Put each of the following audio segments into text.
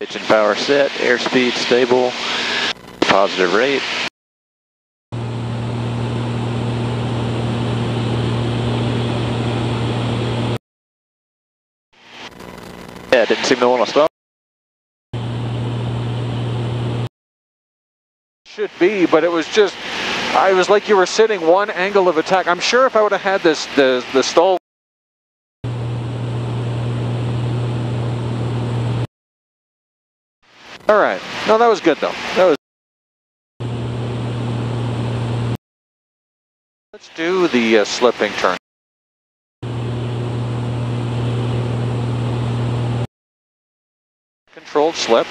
Pitch and power set, airspeed stable, positive rate. Yeah, didn't seem to want to stop. Should be, but it was just, I was like you were sitting one angle of attack. I'm sure if I would have had this, the stall. All right, no, that was good though. That was. Let's do the slipping turn. Controlled slip.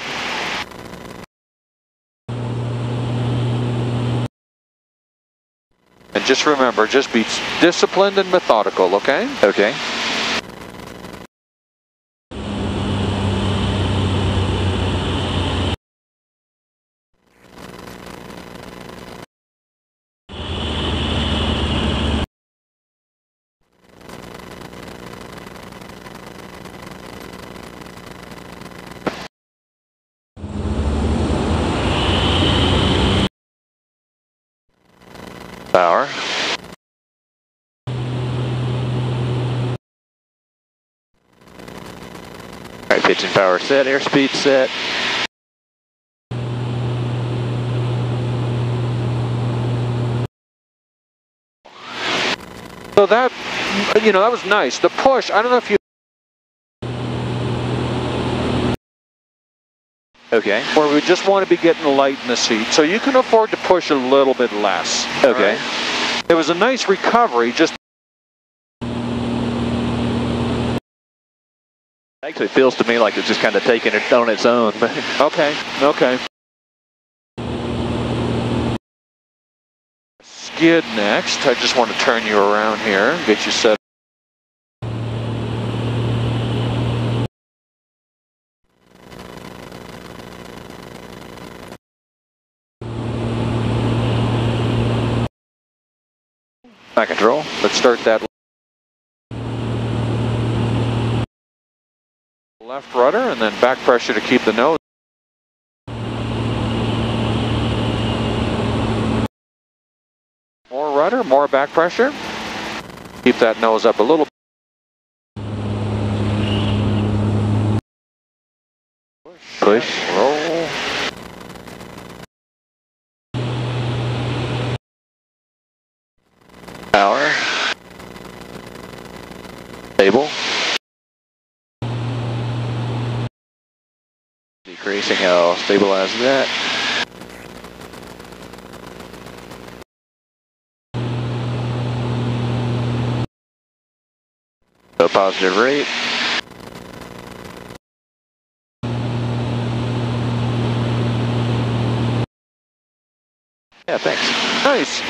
And just remember, just be disciplined and methodical, okay? Okay. Power. Alright, pitch and power set, airspeed set. So that, you know, that was nice. The push, I don't know if you... Okay. Where we just want to be getting light in the seat. So you can afford to push a little bit less. Okay. Right? It was a nice recovery, just... Actually feels to me like it's just kind of taking it on its own. Okay, okay. Skid next. I just want to turn you around here, get you set. Back control. Let's start that. Left rudder and then back pressure to keep the nose. More rudder, more back pressure. Keep that nose up a little. Push. Roll. Power. Stable. Decreasing, I'll stabilize that. So positive rate. Yeah, thanks. Nice.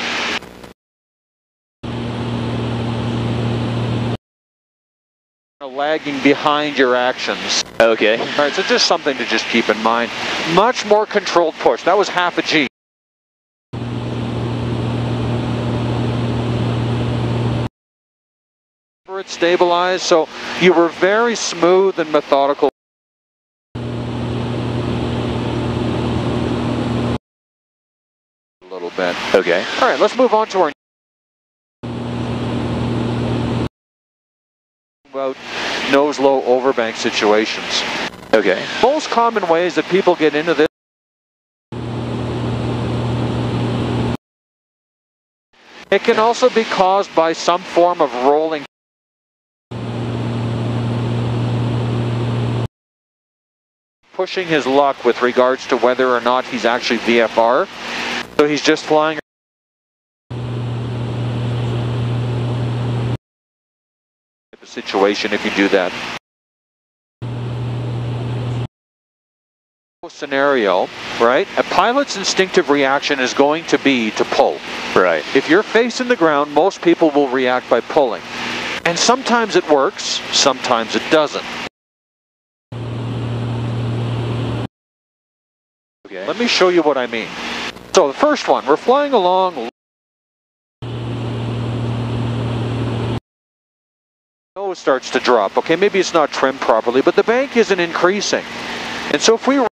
Lagging behind your actions. Okay. All right, so just something to just keep in mind. Much more controlled push. That was half a G. It stabilized, so you were very smooth and methodical. A little bit. Okay. All right, let's move on to our about nose low overbank situations. Okay. Most common ways that people get into this. It can also be caused by some form of rolling. Pushing his luck with regards to whether or not he's actually VFR. So he's just flying. Situation if you do that. Scenario, right? A pilot's instinctive reaction is going to be to pull. Right. If you're facing the ground, most people will react by pulling. And sometimes it works, sometimes it doesn't. Okay. Let me show you what I mean. So the first one, we're flying along. Nose starts to drop. Okay, maybe it's not trimmed properly, but the bank isn't increasing. And so if we were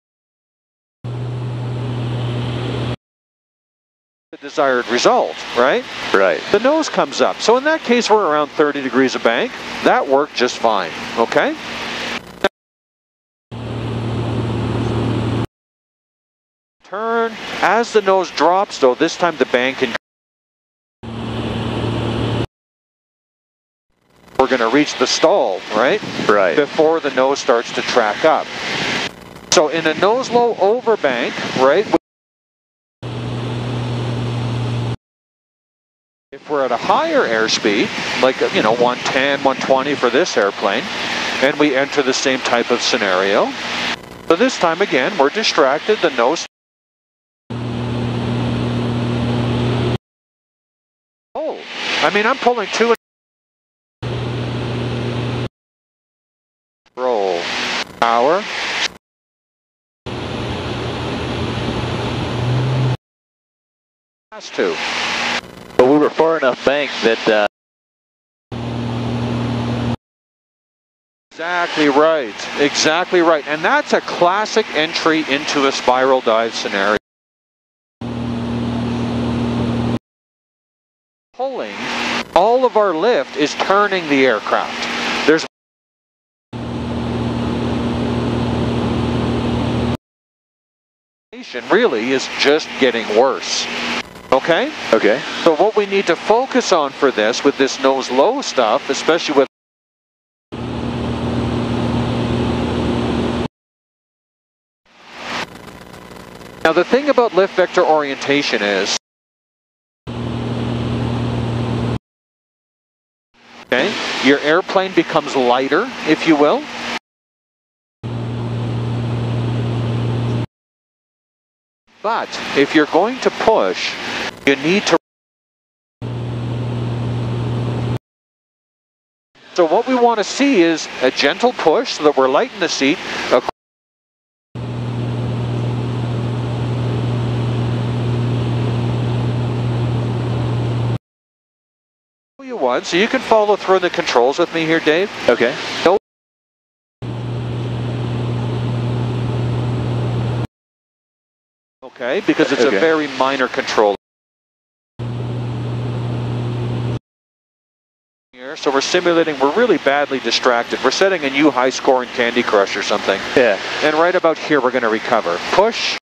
the desired result, right? Right. The nose comes up. So in that case, we're around 30 degrees of bank. That worked just fine, okay? Turn. As the nose drops, though, this time the bank can... We're going to reach the stall, right? Right. Before the nose starts to track up. So in a nose low over bank, right? If we're at a higher airspeed, like, 110, 120 for this airplane, and we enter the same type of scenario. So this time again, we're distracted, the nose... Oh, I mean, I'm pulling two... Roll. Power. Has to. But we were far enough bank that... Exactly right. Exactly right. And that's a classic entry into a spiral dive scenario. Pulling, all of our lift is turning the aircraft. There's really is just getting worse. Okay? Okay. So what we need to focus on for this, with this nose low stuff, especially with... Now the thing about lift vector orientation is... Okay? Your airplane becomes lighter, if you will. But if you're going to push, you need to... So what we want to see is a gentle push so that we're light in the seat. So you can follow through the controls with me here, Dave. Okay. No. Okay, because it's a very minor control. Here, so we're simulating, we're really badly distracted. We're setting a new high score in Candy Crush or something. Yeah. And right about here, we're going to recover. Push.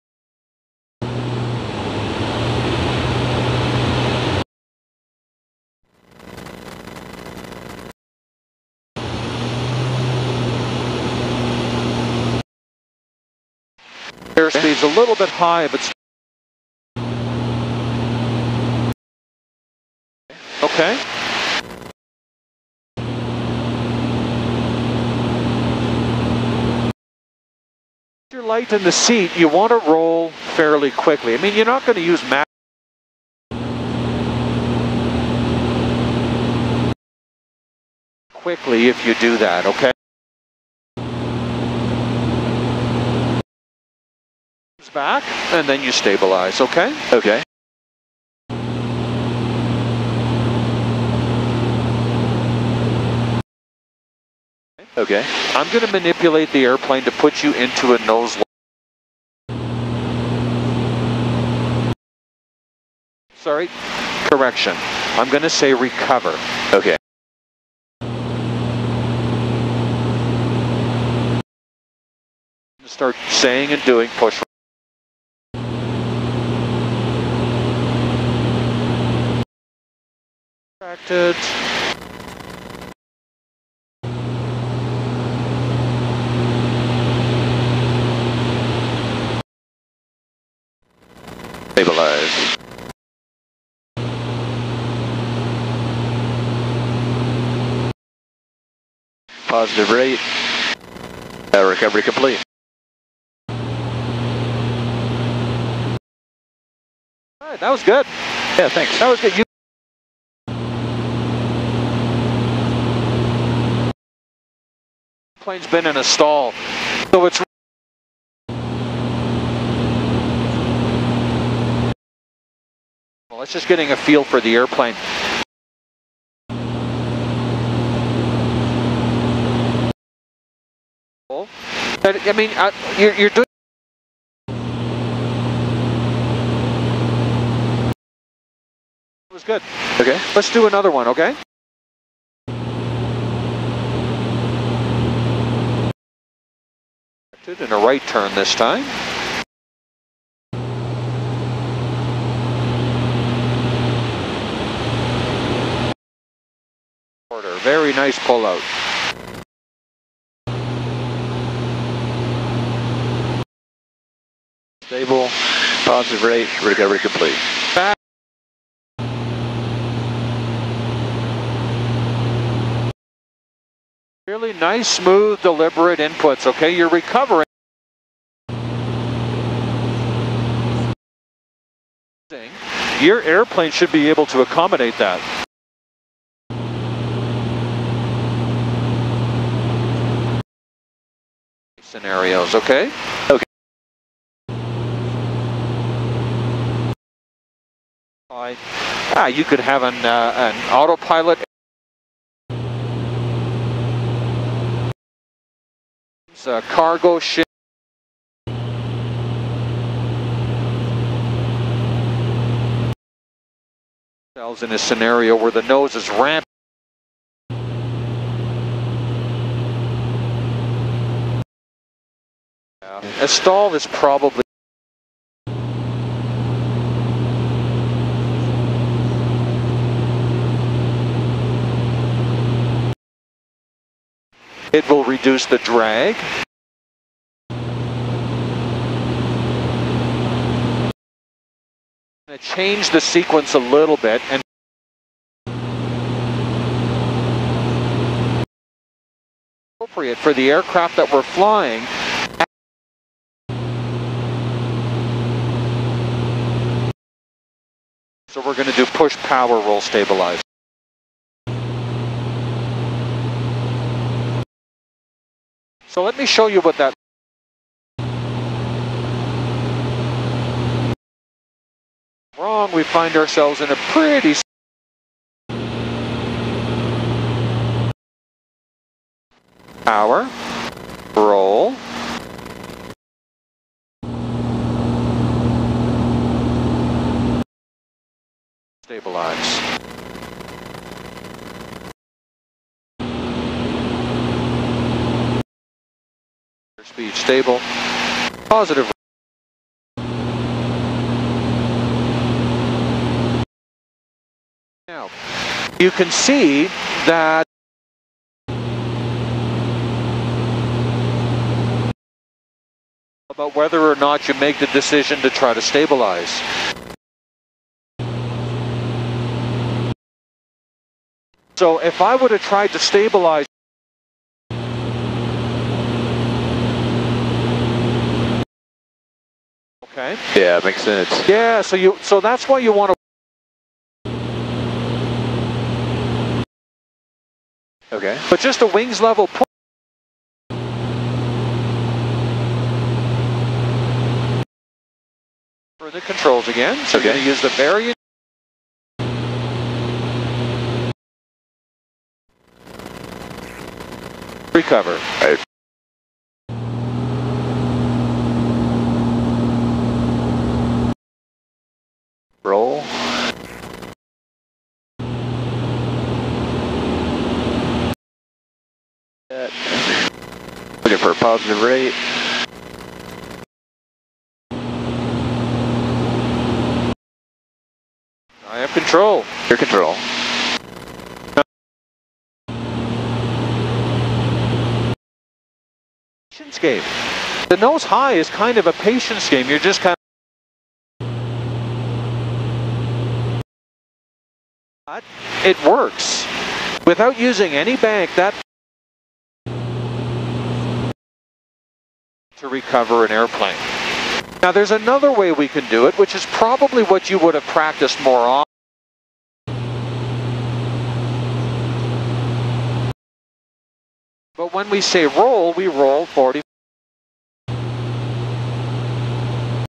Airspeed's a little bit high, but... Okay. If you're light in the seat, you want to roll fairly quickly. I mean, you're not going to use max. Quickly if you do that, okay? Back, and then you stabilize, okay? Okay. Okay. I'm going to manipulate the airplane to put you into a nose low. Sorry, correction. I'm going to say recover. Okay. Start saying and doing push. Distracted. Stabilize. Positive rate. Recovery complete. All right, that was good. Yeah, thanks. That was good. Plane's been in a stall, so it's... Well, it's just getting a feel for the airplane. But, I mean, you're doing... It was good. Okay. Let's do another one, okay? In a right turn this time. Very nice pull out. Stable, positive rate, recovery complete. Back. Really nice, smooth, deliberate inputs, okay? You're recovering. Your airplane should be able to accommodate that. Scenarios, okay? Okay. You could have an autopilot. It's a cargo ship. In a scenario where the nose is ramped. A stall is probably it will reduce the drag. Change the sequence a little bit and appropriate for the aircraft that we're flying. So we're going to do push power roll stabilize. So let me show you what that wrong. We find ourselves in a pretty power roll. Stabilize. Speed stable. Positive. Now, you can see that about whether or not you make the decision to try to stabilize. So if I would have tried to stabilize, okay? Yeah, it makes sense. Yeah, so that's why you want to. Okay. But just a wings level pull. For the controls again, so okay. You're going to use the variant. Recover. Right. Roll. Looking for a positive rate. I have control. Your control. Patience game. The nose high is kind of a patience game. You're just kind of... It works. Without using any bank, that to recover an airplane. Now there's another way we can do it, which is probably what you would have practiced more often. But when we say roll, we roll 40.